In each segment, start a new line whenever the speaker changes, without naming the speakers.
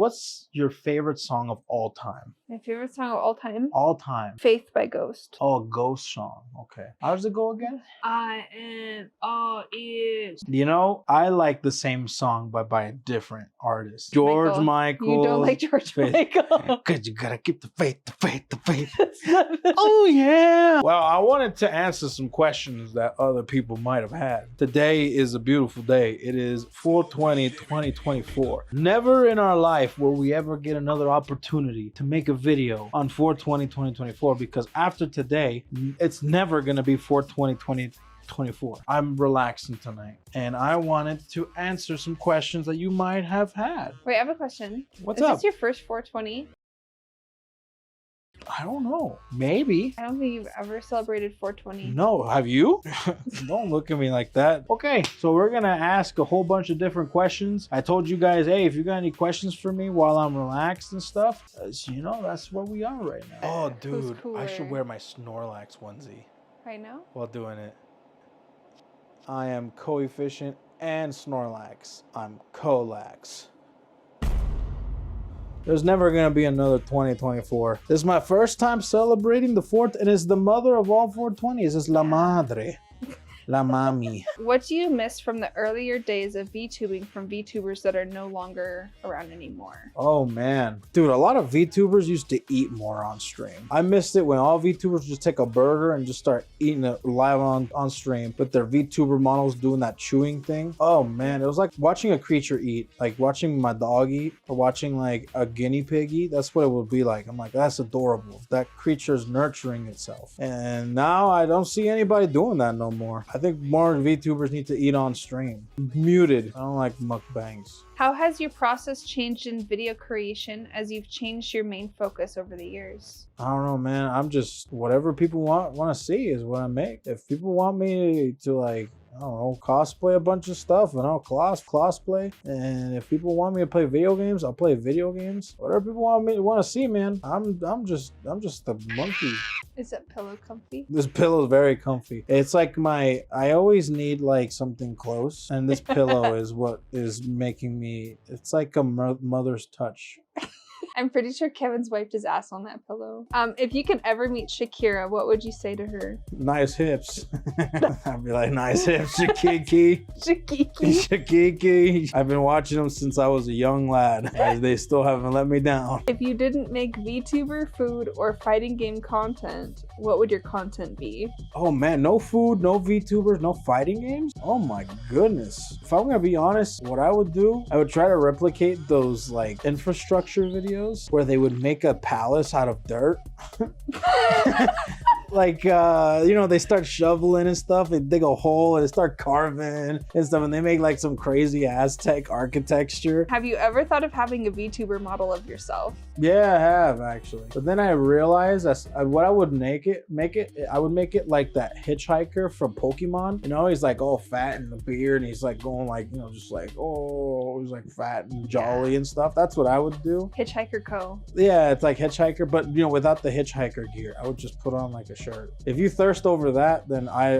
What's your favorite song of all time?
My favorite song of all time?
All time.
Faith by Ghost.
Oh, a Ghost song. Okay. How does it go again?
I am all ears.
You know, I like the same song but by a different artist. George Michael.
You don't like George Michael.
Because you gotta keep the faith, the faith, the faith. Oh, yeah. Well, I wanted to answer some questions that other people might have had. Today is a beautiful day. It is 4/20/2024. Never in our life will we ever get another opportunity to make a video on 4/20/2024 because after today, it's never going to be 4/20/2024. I'm relaxing tonight and I wanted to answer some questions that you might have had.
Wait, I have a question.
What's
up?
up?
Is this your first 420?
I don't know. Maybe.
I don't think you've ever celebrated 420.
No, have you? Don't look at me like that. Okay, so we're gonna ask a whole bunch of different questions. I told you guys, hey, if you got any questions for me while I'm relaxed and stuff, you know, that's where we are right now. Oh, dude, I should wear my Snorlax onesie.
Right now?
While doing it. I am Koefficient and Snorlax. I'm Colax. There's never gonna be another 2024. This is my first time celebrating the 4th, and it's the mother of all 420s. It's La Madre. La Mami.
What do you miss from the earlier days of VTubing from VTubers that are no longer around anymore?
Oh man. Dude, a lot of VTubers used to eat more on stream. I missed it when all VTubers would just take a burger and just start eating it live on stream with their VTuber models doing that chewing thing. Oh man, it was like watching a creature eat, like watching my dog eat or watching like a guinea pig eat. That's what it would be like. I'm like, that's adorable. That creature's nurturing itself. And now I don't see anybody doing that no more. I think more VTubers need to eat on stream. Muted. I don't like mukbangs.
How has your process changed in video creation as you've changed your main focus over the years?
I don't know, man. I'm just, whatever people want to see is what I make. If people want me to like, I don't know, cosplay a bunch of stuff and I'll cosplay. And if people want me to play video games, I'll play video games. Whatever people want to see, man. I'm just the monkey.
Is that pillow comfy?
This pillow is very comfy. It's like I always need like something close, and this pillow is what is making me, it's like a mother's touch.
I'm pretty sure Kevin's wiped his ass on that pillow. If you could ever meet Shakira, what would you say to her?
Nice hips. I'd be like, nice hips, Shakiki. Shakiki. I've been watching them since I was a young lad, as they still haven't let me down.
If you didn't make VTuber, food, or fighting game content, what would your content be?
Oh man, no food, no VTubers, no fighting games? Oh my goodness. If I'm gonna be honest, what I would do, I would try to replicate those like infrastructure videos where they would make a palace out of dirt. Like, you know, they start shoveling and stuff, they dig a hole and they start carving and stuff, and they make like some crazy Aztec architecture.
Have you ever thought of having a VTuber model of yourself?
Yeah, I have actually. But then I realized that's what I would make it. I would make it like that hitchhiker from Pokemon. You know, he's like all fat in the beard and he's like going like, you know, just like, oh, he's like fat and jolly and stuff. That's what I would do.
Hitchhiker Co.
Yeah, it's like Hitchhiker, but you know, without the hitchhiker gear. I would just put on like a shirt. If you thirst over that, then I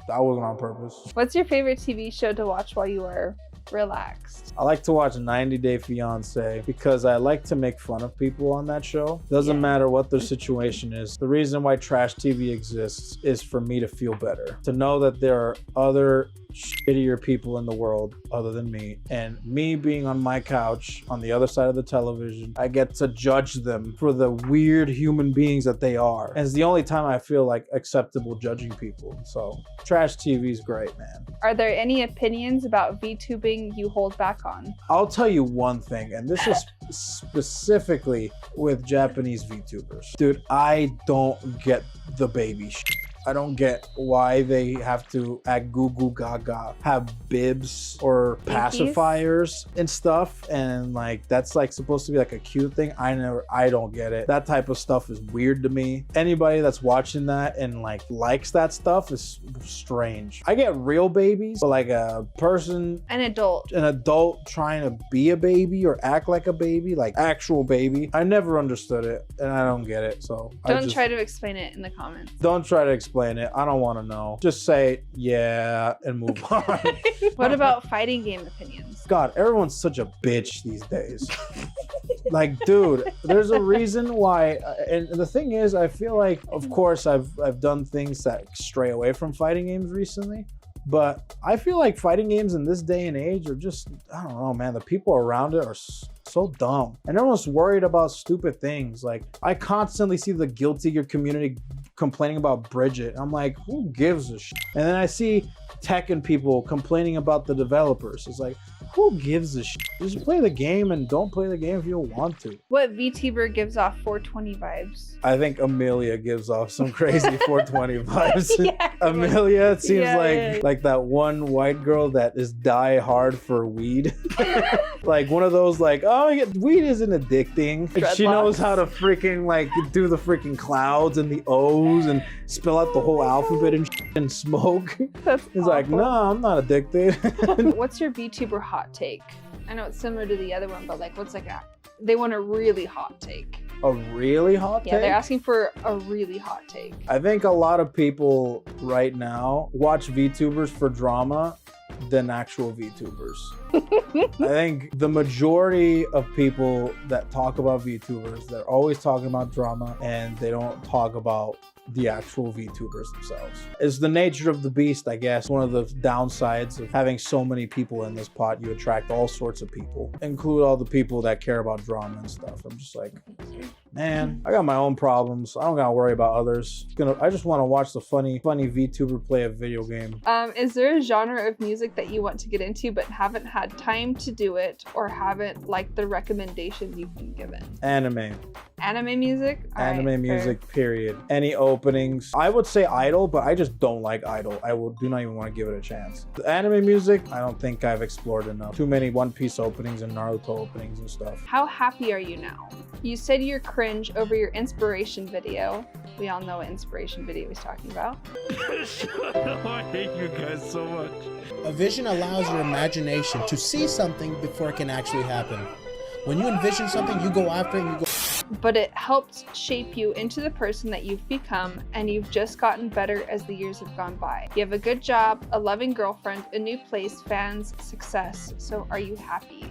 wasn't on purpose.
What's your favorite TV show to watch while you are relaxed?
I like to watch 90 Day Fiancé because I like to make fun of people on that show. Doesn't matter what their situation is. The reason why trash TV exists is for me to feel better. To know that there are other shittier people in the world other than me, and me being on my couch on the other side of the television, I get to judge them for the weird human beings that they are. And it's the only time I feel like acceptable judging people. So trash TV is great, man.
Are there any opinions about VTubing you hold back on?
I'll tell you one thing, and this is specifically with Japanese VTubers. Dude, I don't get the baby shit. I don't get why they have to act goo goo gaga, have bibs or pacifiers and stuff, and like that's like supposed to be like a cute thing. I don't get it. That type of stuff is weird to me. Anybody that's watching that and like likes that stuff is strange. I get real babies, but like a person, an adult trying to be a baby or act like a baby, like actual baby. I never understood it and I don't get it. So
don't try to explain it in the comments.
Don't try to explain explain it. I don't want to know. Just say yeah and move on.
What about fighting game opinions?
God, everyone's such a bitch these days. Like, dude, there's a reason why. And the thing is, I feel like, of course, I've done things that stray away from fighting games recently. But I feel like fighting games in this day and age are just, I don't know, man. The people around it are so dumb. And everyone's worried about stupid things. Like, I constantly see the Guilty Gear community complaining about Bridget. I'm like, who gives a shit? And then I see Tekken people complaining about the developers. It's like, who gives a shit? Just play the game and don't play the game if you don't want to.
What VTuber gives off 420 vibes?
I think Amelia gives off some crazy 420 vibes.
Yeah.
Amelia, it seems
Yeah.
like that one white girl that is die hard for weed. Like one of those like, oh, weed isn't addicting. Like, she knows how to freaking like do the freaking clouds and the O's and spell out the whole alphabet and smoke.
That's
It's like, no, I'm not addicted.
What's your VTuber hot take? I know it's similar to the other one, but like, what's like they want a really hot take.
A really hot take?
Yeah, they're asking for a really hot take.
I think a lot of people right now watch VTubers for drama than actual VTubers. I think the majority of people that talk about VTubers, they're always talking about drama and they don't talk about the actual VTubers themselves. It's the nature of the beast, I guess. One of the downsides of having so many people in this pot, you attract all sorts of people, include all the people that care about drama and stuff. I'm just like, man, I got my own problems. I don't gotta worry about others. I just want to watch the funny VTuber play a video game.
Is there a genre of music that you want to get into but haven't had time to do it or haven't liked the recommendations you've been given?
Anime
Music? All
anime
right,
music, period. Any openings. I would say Idol, but I just don't like Idol. I do not even want to give it a chance. The anime music, I don't think I've explored enough. Too many One Piece openings and Naruto openings and stuff.
How happy are you now? You said you're cringe over your inspiration video. We all know what inspiration video he's talking about.
I hate you guys so much.
A vision allows your imagination to see something before it can actually happen. When you envision something, you go after it and you go.
But it helped shape you into the person that you've become, and you've just gotten better as the years have gone by. You have a good job, a loving girlfriend, a new place, fans, success. So are you happy?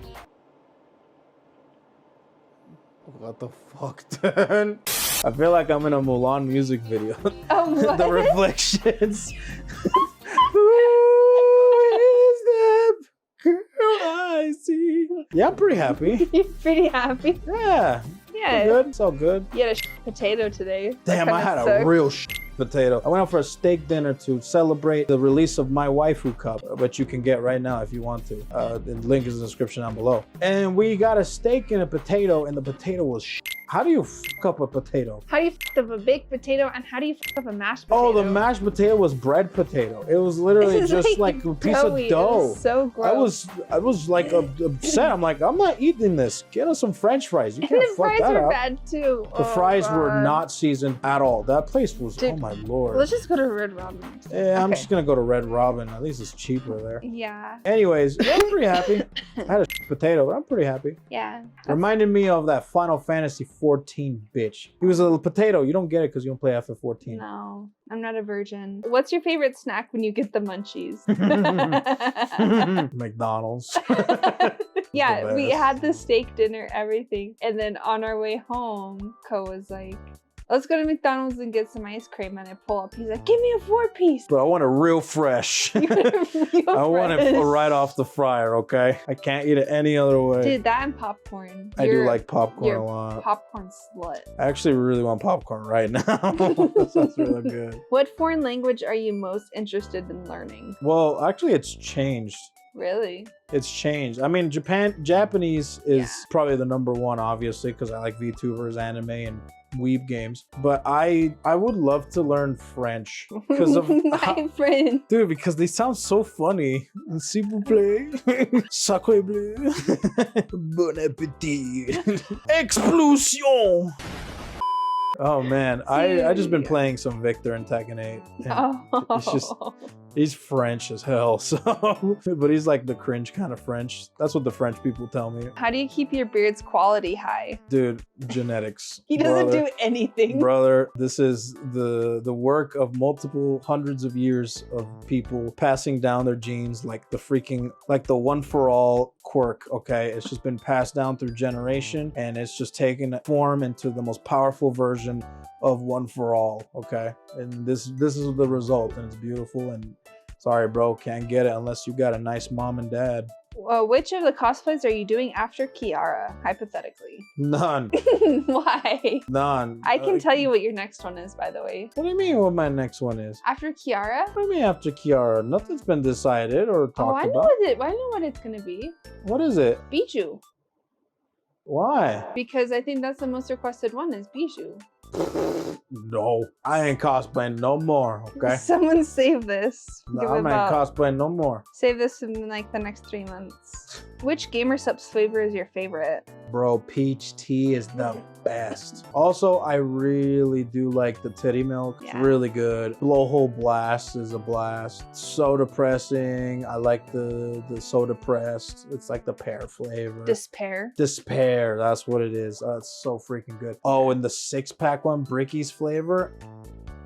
What the fuck, dude? I feel like I'm in a Mulan music video.
Oh, what?
The reflections. I see. Yeah, I'm pretty happy.
You're pretty happy?
Yeah.
Yeah.
Good. It's all good.
You had a potato today.
Damn, I had a real potato. I went out for a steak dinner to celebrate the release of my Waifu cup, which you can get right now if you want to. The link is in the description down below. And we got a steak and a potato, and the potato was How do you fuck up a potato?
How do you fuck up a baked potato and how do you fuck up a mashed potato?
Oh, the mashed potato was bread potato. It was literally just like a piece of
doughy.
dough.
It was so gross.
I was like upset. I'm like, I'm not eating this. Get us some French fries. You can't
the
fuck
fries
that
were
up.
bad too.
The fries were not seasoned at all. That place was,
Dude,
oh my lord.
Let's just go to Red Robin.
Yeah, I'm
Okay.
just gonna go to Red Robin. At least it's cheaper there.
Yeah.
Anyways, yeah, I'm pretty happy. I had a potato, but I'm pretty happy.
Yeah.
Reminded me of that Final Fantasy 14 bitch. He was a little potato. You don't get it because you don't play FF14.
No, I'm not a virgin. What's your favorite snack when you get the munchies?
McDonald's.
Yeah, we
best.
had the steak dinner, everything. And then on our way home, Ko was like, let's go to McDonald's and get some ice cream. And I pull up, he's like, give me a 4-piece.
But I want it real fresh. I want it right off the fryer, okay? I can't eat it any other way.
Dude, that and popcorn.
I do like popcorn
you're
a lot.
Popcorn slut.
I actually really want popcorn right now. That sounds really good.
What foreign language are you most interested in learning?
Well, actually, it's changed.
Really?
It's changed. I mean, Japanese is probably the #1, obviously, because I like VTubers, anime, and weeb games. But I would love to learn French because of
My friend.
dude, because they sound so funny. S'il vous plaît, sacré bleu, bon appétit, explosion. Oh man, I just been playing some Victor and Tekken 8. And He's French as hell, so but he's like the cringe kind of French. That's what the French people tell me.
How do you keep your beard's quality high?
Dude, genetics.
He doesn't
brother.
do anything.
Brother, this is the work of multiple hundreds of years of people passing down their genes like the one for all quirk, okay? It's just been passed down through generation, and it's just taken form into the most powerful version of one for all, okay? And this is the result, and it's beautiful. And sorry, bro, can't get it unless you got a nice mom and dad.
Which of the cosplays are you doing after Kiara, hypothetically?
None.
Why?
None.
I can tell you what your next one is, by the way.
What do you mean what my next one is?
After Kiara?
What do you mean after Kiara? Nothing's been decided or talked
I know
about.
I know what it's gonna be.
What is it?
Bijou.
Why?
Because I think that's the most requested one is Bijou.
No, I ain't cosplaying no more, okay?
Someone save this.
No, I ain't cosplaying no more.
Save this in like the next 3 months. Which Gamersupps flavor is your favorite?
Bro, peach tea is the best. Also, I really do like the titty milk. It's
Yeah.
really good. Blowhole blast is a blast. Soda pressing. I like the soda pressed. It's like the pear flavor.
Despair.
Despair, that's what it is. Oh, it's so freaking good. Oh, and the 6-pack one, Bricky's flavor.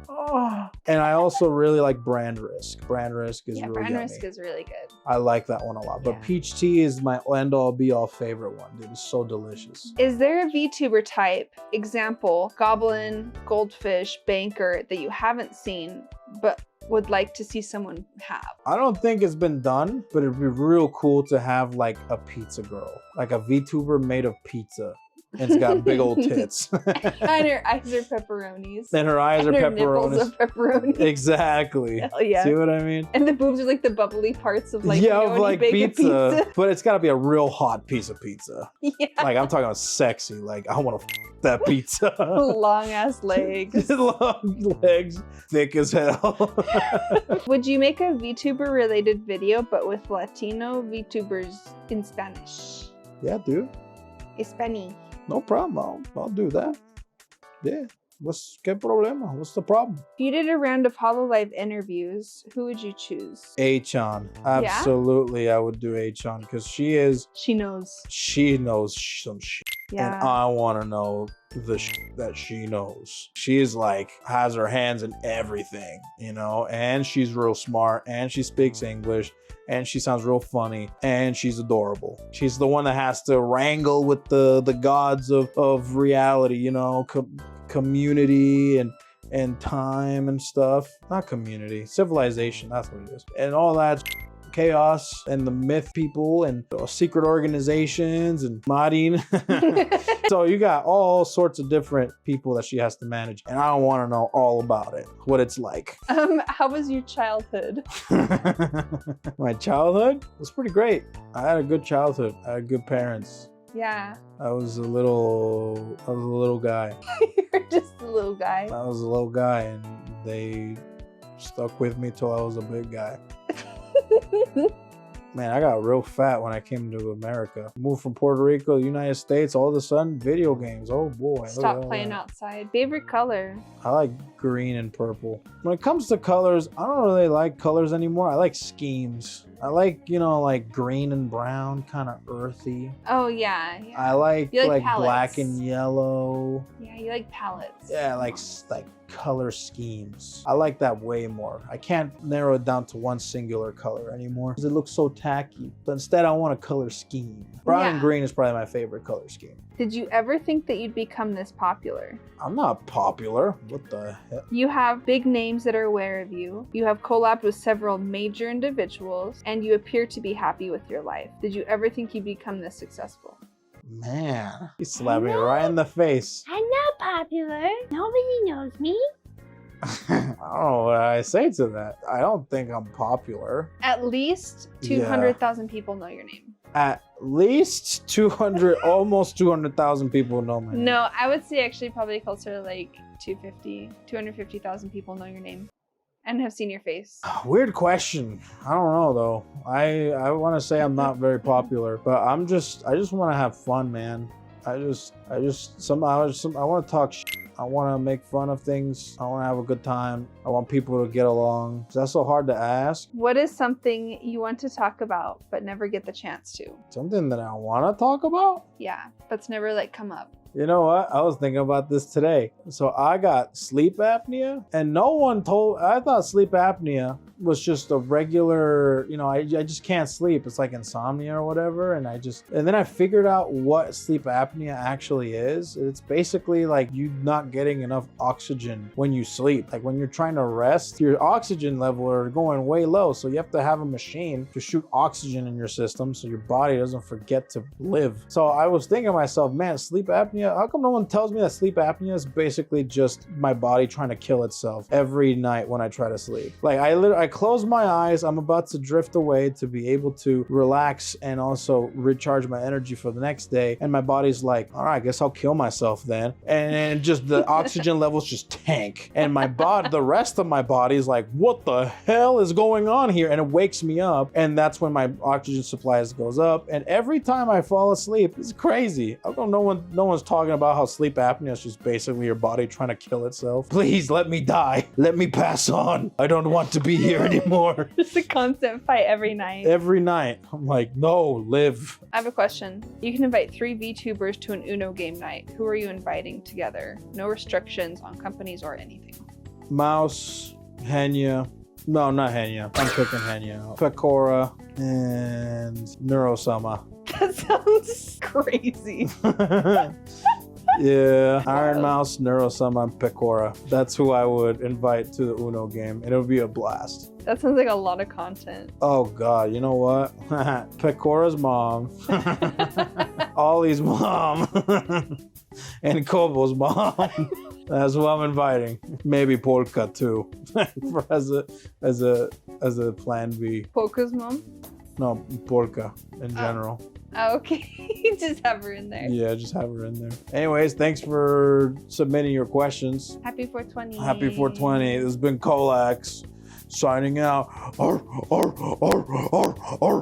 Oh. And I also really like Brand Risk. Brand Risk is really
Brand
yummy.
Risk is really good.
I like that one a lot. But
Yeah.
peach tea is my end-all be-all favorite one, dude. It's so delicious.
Is there a VTuber type, example, goblin, goldfish, banker, that you haven't seen but would like to see someone have?
I don't think it's been done, but it'd be real cool to have like a pizza girl. Like a VTuber made of pizza. And it's got big old tits.
And her eyes are pepperonis.
And her eyes
And
are
her nipples
pepperonis.
are pepperoni.
Exactly.
Hell yeah.
See what I mean?
And the boobs are like the bubbly parts of like,
yeah,
you know,
of
when you
like
bake a
pizza. But it's gotta be a real hot piece of pizza.
Yeah.
Like I'm talking about sexy. Like I wanna that pizza.
Long ass legs.
Long legs, thick as hell.
Would you make a VTuber related video but with Latino VTubers in Spanish?
Yeah, dude.
Spanish.
No problem. I'll do that. Yeah. ¿Qué problema? What's the problem?
If you did a round of HoloLive interviews, who would you choose?
Achan. Absolutely, I would do Achan because she knows some shit.
Yeah.
And I want to know the shit that she knows. She's like, has her hands in everything, you know, and she's real smart and she speaks English. And she sounds real funny, and she's adorable. She's the one that has to wrangle with the gods of reality, you know, community and time and stuff. Not community, civilization, that's what it is. And all that chaos and the myth people and secret organizations and modding. So you got all sorts of different people that she has to manage, and I want to know all about it, what it's like.
How was your childhood?
My childhood was pretty great. I had a good childhood. I had good parents.
Yeah.
I was a little guy.
You're just a little guy.
I was a little guy, and they stuck with me till I was a big guy. Man, I got real fat when I came to America. Moved from Puerto Rico to the United States, all of a sudden, video games. Oh boy.
Stop playing outside. Favorite color?
I like green and purple. When it comes to colors, I don't really like colors anymore. I like schemes. I like, you know, like green and brown, kind of earthy.
Oh, yeah.
I like
You like
black
palettes.
and yellow.
Yeah, you like palettes.
Yeah, like color schemes. I like that way more. I can't narrow it down to one singular color anymore because it looks so tacky. But instead, I want a color scheme. Brown and
Yeah.
green is probably my favorite color scheme.
Did you ever think that you'd become this popular?
I'm not popular. What the heck?
You have big names that are aware of you. You have collabed with several major individuals, and you appear to be happy with your life. Did you ever think you'd become this successful?
Man, he slapped me right in the face.
I'm not popular. Nobody knows me.
I don't know what I say to that. I don't think I'm popular.
At least
Yeah.
200,000 people know your name.
At least 200, almost 200,000 people know my name.
No, I would say actually probably closer to like 250,000 people know your name and have seen your face.
Weird question. I don't know though. I want to say I'm not very popular, but I just want to have fun, man. I want to talk shit. I want to make fun of things. I want to have a good time. I want people to get along. Is that so hard to ask?
What is something you want to talk about but never get the chance to?
Something that I want to talk about?
Yeah, but's never like come up.
You know what? I was thinking about this today. So I got sleep apnea, and no one told. I thought sleep apnea was just a regular, you know, I just can't sleep. It's like insomnia or whatever. And then I figured out what sleep apnea actually is. It's basically like you not getting enough oxygen when you sleep. Like when you're trying to rest, your oxygen level are going way low. So you have to have a machine to shoot oxygen in your system so your body doesn't forget to live. So I was thinking to myself, man, sleep apnea, how come no one tells me that sleep apnea is basically just my body trying to kill itself every night when I try to sleep? Like I close my eyes, I'm about to drift away to be able to relax and also recharge my energy for the next day, and my body's like, all right, I guess I'll kill myself then, and just the oxygen levels just tank, and my body, the rest of my body is like, what the hell is going on here? And it wakes me up, and that's when my oxygen supplies goes up. And every time I fall asleep, it's crazy. How come no one's talking about how sleep apnea is just basically your body trying to kill itself? Please let me die, let me pass on. I don't want to be here anymore.
Just a constant fight every night.
Every night. I'm like, no, live.
I have a question. You can invite 3 VTubers to an Uno game night. Who are you inviting together? No restrictions on companies or anything.
Mouse, Henya. No, not Henya. I'm picking Henya. Pecora and Neurosama.
That sounds crazy.
Yeah, Iron Mouse, Neurosama, and Pecora. That's who I would invite to the Uno game, and it would be a blast.
That sounds like a lot of content.
Oh God, you know what? Pecora's mom, Ollie's mom, and Kobo's mom. That's who I'm inviting. Maybe Polka too, as a plan B.
Polka's mom?
No, Polka in general.
Oh, okay. Just have her in there.
Yeah, just have her in there. Anyways, thanks for submitting your questions.
Happy 420.
Happy 420. This has been Colax signing out. Arr, arr, arr, arr, arr.